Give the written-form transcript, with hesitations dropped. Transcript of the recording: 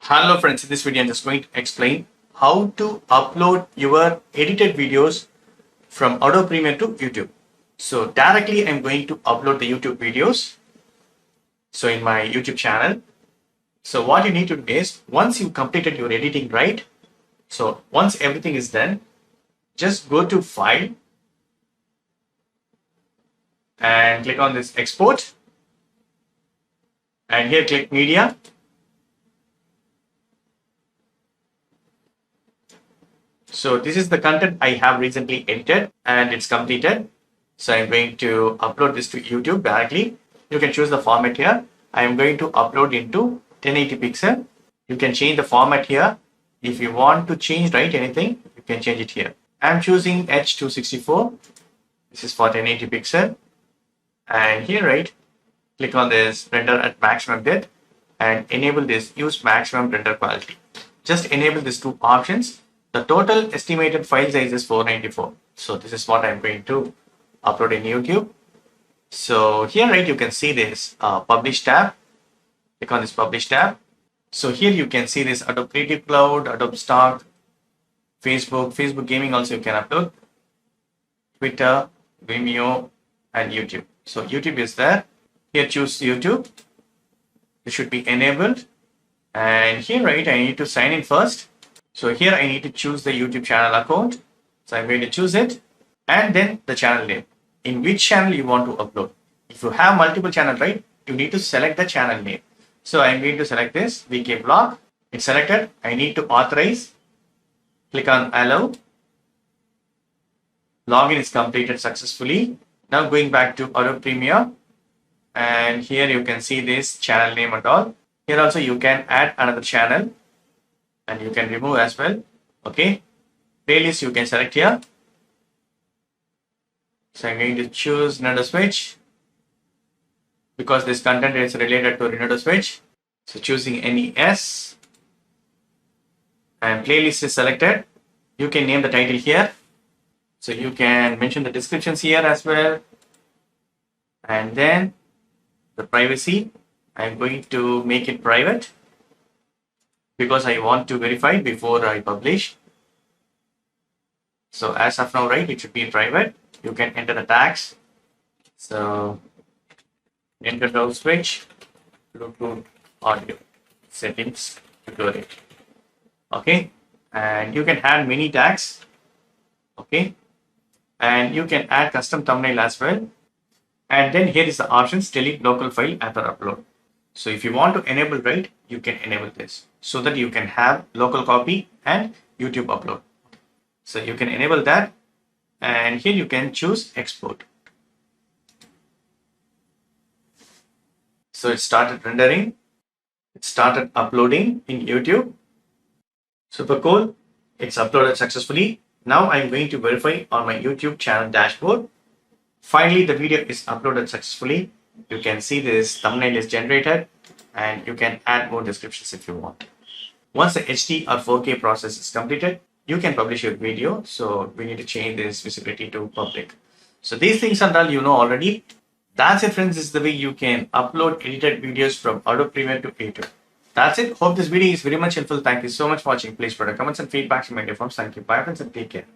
Hello friends, in this video I'm just going to explain how to upload your edited videos from Adobe Premiere to YouTube. So directly I'm going to upload the YouTube videos. So in my YouTube channel. So what you need to do is once you completed your editing, right? So once everything is done, just go to File and click on this Export. And here click Media. So this is the content I have recently edited and it's completed. So I'm going to upload this to YouTube directly. You can choose the format here. I am going to upload into 1080 pixel. You can change the format here. If you want to change, right, anything, you can change it here. I'm choosing H264. This is for 1080 pixel. And here, right, click on this render at maximum depth and enable this use maximum render quality. Just enable these two options. The total estimated file size is 494. So this is what I'm going to upload in YouTube. So here, right, you can see this publish tab. Click on this publish tab. So here you can see this Adobe Creative Cloud, Adobe Stock, Facebook Gaming also you can upload, Twitter, Vimeo, and YouTube. So YouTube is there. Here choose YouTube. It should be enabled. And here, right, I need to sign in first. So here I need to choose the YouTube channel account. So I'm going to choose it and then the channel name. In which channel you want to upload. If you have multiple channels, right, you need to select the channel name. So I'm going to select this VK Blog. It's selected. I need to authorize. Click on allow. Login is completed successfully. Now going back to Adobe Premiere. And here you can see this channel name and all. Here also you can add another channel. And you can remove as well. Okay. Playlist you can select here. So I'm going to choose Nintendo Switch because this content is related to Nintendo Switch. So choosing NES and playlist is selected. You can name the title here. So you can mention the descriptions here as well. And then the privacy, I'm going to make it private because I want to verify before I publish. So as of now, right, it should be private. You can enter the tags. So Nintendo Switch, Bluetooth audio settings tutorial. Okay, and you can add many tags. Okay, and you can add custom thumbnail as well. And then here is the options delete local file after upload. So if you want to enable, right, you can enable this so that you can have local copy and YouTube upload. So you can enable that. And here you can choose export. So it started rendering. It started uploading in YouTube. Super cool. It's uploaded successfully. Now I'm going to verify on my YouTube channel dashboard. Finally, the video is uploaded successfully. You can see this thumbnail is generated and you can add more descriptions if you want. Once the HD or 4K process is completed, you can publish your video. So we need to change this visibility to public. So these things are done, you know already. That's it, friends. This is the way you can upload edited videos from Adobe Premiere to YouTube. That's it. Hope this video is very much helpful. Thank you so much for watching. Please put your comments and feedbacks in my forms. Thank you. Bye, friends, and take care.